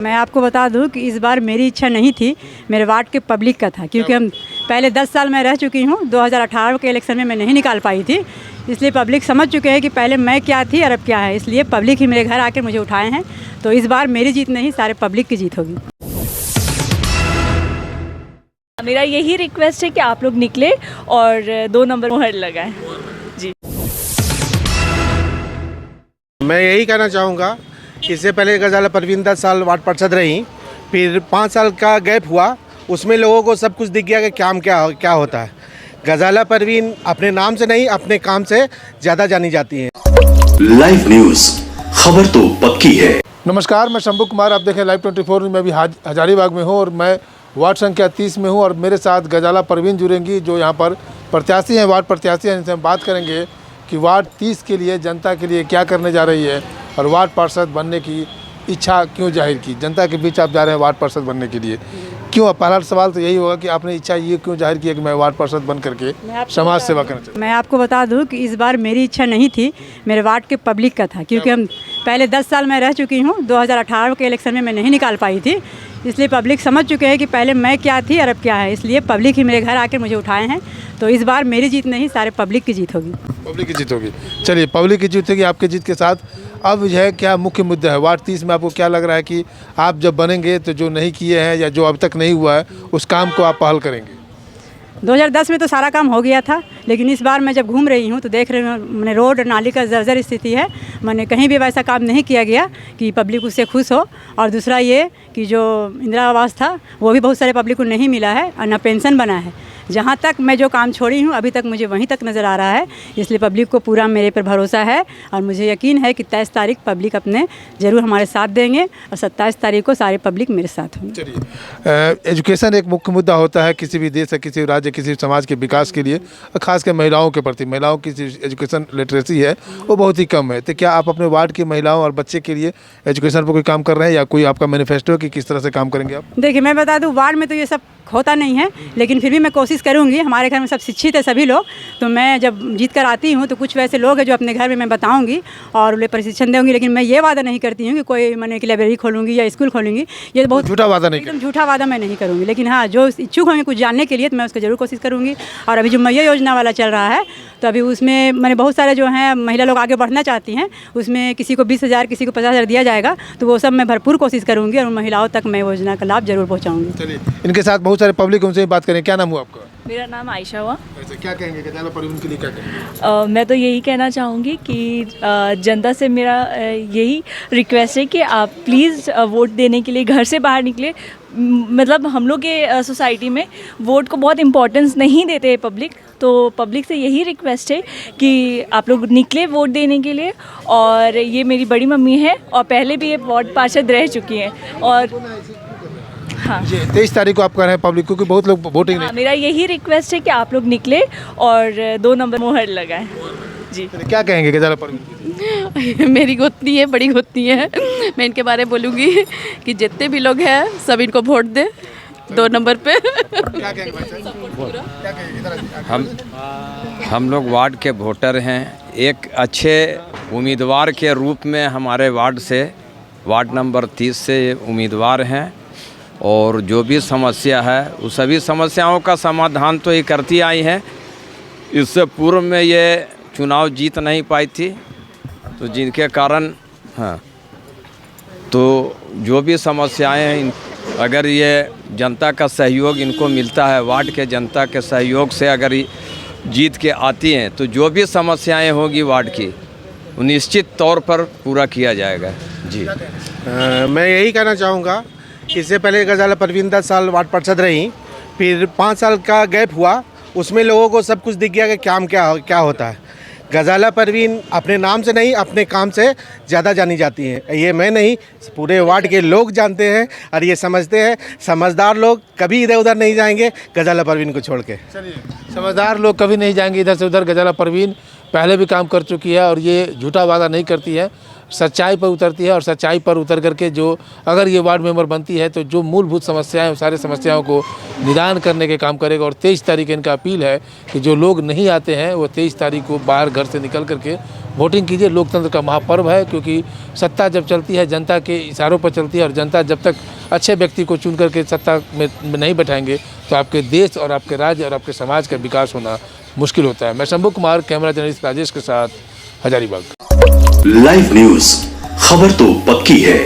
मैं आपको बता दूं कि इस बार मेरी इच्छा नहीं थी, मेरे वार्ड के पब्लिक का था, क्योंकि हम पहले 10 साल मैं रह चुकी हूं। 2018 के इलेक्शन में मैं नहीं निकाल पाई थी, इसलिए पब्लिक समझ चुके हैं कि पहले मैं क्या थी और अब क्या है। इसलिए पब्लिक ही मेरे घर आकर मुझे उठाए हैं। तो इस बार मेरी जीत नहीं, सारे पब्लिक की जीत होगी। मेरा यही रिक्वेस्ट है कि आप लोग निकले और 2 नंबर मोहर लगाएं। जी, मैं यही कहना चाहूँगा, इससे पहले गजाला परवीन 10 साल वार्ड पार्षद रही, फिर 5 साल का गैप हुआ, उसमें लोगों को सब कुछ दिख गया कि काम क्या होता है। गजाला परवीन अपने नाम से नहीं, अपने काम से ज़्यादा जानी जाती हैं। लाइव न्यूज़, खबर तो पक्की है। नमस्कार, मैं शंभू कुमार, आप देखें लाइव 24। मैं भी हजारीबाग में हूँ और मैं वार्ड संख्या 30 में हूँ और मेरे साथ गजाला परवीन जुड़ेंगी, जो यहाँ पर प्रत्याशी हैं, वार्ड प्रत्याशी हैं। इनसे हम बात करेंगे कि वार्ड 30 के लिए, जनता के लिए क्या करने जा रही है और वार्ड पार्षद बनने की इच्छा क्यों जाहिर की। जनता के बीच आप जा रहे हैं वार्ड पार्षद बनने के लिए, क्यों? पहला सवाल तो यही होगा कि आपने इच्छा ये क्यों जाहिर की है कि मैं वार्ड पार्षद बन करके समाज सेवा करना चाहता हूँ। मैं आपको बता दूं कि इस बार मेरी इच्छा नहीं थी, मेरे वार्ड के पब्लिक का था, क्योंकि हम पहले 10 साल मैं रह चुकी हूँ। 2018 के इलेक्शन में मैं नहीं निकाल पाई थी, इसलिए पब्लिक समझ चुके हैं कि पहले मैं क्या थी और अब क्या है। इसलिए पब्लिक ही मेरे घर आकर मुझे उठाए हैं। तो इस बार मेरी जीत नहीं, सारे पब्लिक की जीत होगी। पब्लिक की जीत होगी। चलिए, पब्लिक की जीत होगी आपकी जीत के साथ। अब यह है क्या मुख्य मुद्दा है वार्ड 30 में? आपको क्या लग रहा है कि आप जब बनेंगे तो जो नहीं किए हैं या जो अब तक नहीं हुआ है उस काम को आप पहल करेंगे? 2010 में तो सारा काम हो गया था, लेकिन इस बार मैं जब घूम रही हूँ तो देख रही हूँ मैंने रोड नाली का जर्जर स्थिति है। मैंने कहीं भी वैसा काम नहीं किया गया कि पब्लिक उससे खुश हो। और दूसरा ये कि जो इंदिरा आवास था वो भी बहुत सारे पब्लिक को नहीं मिला है और ना पेंशन बना है। जहाँ तक मैं जो काम छोड़ी हूँ अभी तक मुझे वहीं तक नज़र आ रहा है। इसलिए पब्लिक को पूरा मेरे पर भरोसा है और मुझे यकीन है कि 23 तारीख पब्लिक अपने ज़रूर हमारे साथ देंगे और 27 तारीख को सारे पब्लिक मेरे साथ होंगे। चलिए, एजुकेशन एक मुख्य मुद्दा होता है किसी भी देश, किसी राज्य, किसी समाज के विकास के लिए, खासकर महिलाओं के प्रति। महिलाओं की एजुकेशन लिटरेसी है वो बहुत ही कम है। तो क्या आप अपने वार्ड की महिलाओं और बच्चे के लिए एजुकेशन पर कोई काम कर रहे हैं या कोई आपका मैनिफेस्टो है कि किस तरह से काम करेंगे आप? देखिए, मैं बता दूं, वार्ड में तो ये सब होता नहीं है, लेकिन फिर भी मैं कोशिश करूंगी। हमारे घर में सब शिक्षित है सभी लोग, तो मैं जब जीत कर आती हूं तो कुछ वैसे लोग हैं जो अपने घर में मैं बताऊंगी और उन्हें प्रशिक्षण दूंगी। लेकिन मैं ये वादा नहीं करती हूं कि कोई मैंने एक लाइब्रेरी खोलूंगी या स्कूल खोलूंगी। ये तो बहुत झूठा वादा नहीं, एकदम झूठा वादा मैं नहीं करूँगी। लेकिन हाँ, जो इच्छुक होंगे कुछ जानने के लिए तो मैं उसको जरूर कोशिश करूँगी। और अभी जो मैया योजना वाला चल रहा है तो अभी उसमें मैंने बहुत सारे जो हैं महिला लोग आगे बढ़ना चाहती हैं, उसमें किसी को 20,000 किसी को 50,000 दिया जाएगा। तो वो सब मैं भरपूर कोशिश करूँगी और महिलाओं तक मैं योजना का लाभ जरूर पहुँचाऊँगी। चलिए, इनके साथ बहुत सारे पब्लिक, उनसे बात करें। क्या नाम हुआ आपका? मेरा नाम आयशा हुआ। क्या कहेंगे गजाला परवीन के लिए, क्या कहेंगे? मैं तो यही कहना चाहूँगी कि जनता से मेरा यही रिक्वेस्ट है कि आप प्लीज़ वोट देने के लिए घर से बाहर निकले। मतलब हम लोग के सोसाइटी में वोट को बहुत इम्पोर्टेंस नहीं देते हैं पब्लिक, तो पब्लिक से यही रिक्वेस्ट है कि आप लोग निकले वोट देने के लिए। और ये मेरी बड़ी मम्मी है और पहले भी ये वार्ड पार्षद रह चुकी हैं। और हाँ, 23 तारीख को आप कह रहे हैं पब्लिक, क्योंकि बहुत लोग वोटिंग नहीं। मेरा यही रिक्वेस्ट है कि आप लोग निकले और 2 नंबर मोहर लगाएं। जी, क्या कहेंगे गजाला परवीन? मेरी गोतनी है, बड़ी गोतनी है। मैं इनके बारे में बोलूँगी कि जितने भी लोग हैं सब इनको वोट दे 2 नंबर पे। क्या कहेंगे भाई साहब? हम लोग वार्ड के वोटर हैं। एक अच्छे उम्मीदवार के रूप में हमारे वार्ड से, वार्ड नंबर 30 से उम्मीदवार हैं और जो भी समस्या है उस सभी समस्याओं का समाधान तो ये करती आई है। इससे पूर्व में ये चुनाव जीत नहीं पाई थी, तो जिनके कारण हाँ, तो जो भी समस्याएं हैं, अगर ये जनता का सहयोग इनको मिलता है, वार्ड के जनता के सहयोग से अगर जीत के आती हैं, तो जो भी समस्याएं होगी वार्ड की वो निश्चित तौर पर पूरा किया जाएगा। जी, मैं यही कहना चाहूँगा, इससे पहले गजाला परवीन 10 साल वार्ड पार्षद रही, फिर 5 साल का गैप हुआ, उसमें लोगों को सब कुछ दिख गया कि काम क्या होता है। गजाला परवीन अपने नाम से नहीं, अपने काम से ज़्यादा जानी जाती हैं। ये मैं नहीं, पूरे वार्ड के लोग जानते हैं और ये समझते हैं। समझदार लोग कभी इधर उधर नहीं जाएंगे गजाला परवीन को छोड़ के। चलिए, समझदार लोग कभी नहीं जाएंगे इधर से उधर। गजाला परवीन पहले भी काम कर चुकी है और ये झूठा वादा नहीं करती है। सच्चाई पर उतरती है और सच्चाई पर उतर करके जो अगर ये वार्ड मेंबर बनती है तो जो मूलभूत समस्याएं हैं सारी समस्याओं को निदान करने के काम करेगा। और 23 तारीख इनका अपील है कि जो लोग नहीं आते हैं वो 23 तारीख को बाहर घर से निकल करके वोटिंग कीजिए। लोकतंत्र का महापर्व है, क्योंकि सत्ता जब चलती है जनता के इशारों पर चलती है और जनता जब तक अच्छे व्यक्ति को चुन करके सत्ता में नहीं बैठाएंगे तो आपके देश और आपके राज्य और आपके समाज का विकास होना मुश्किल होता है। मैं शंभू कुमार, कैमरा जर्नलिस्ट राजेश के साथ, हजारीबाग। लाइव न्यूज, खबर तो पक्की है।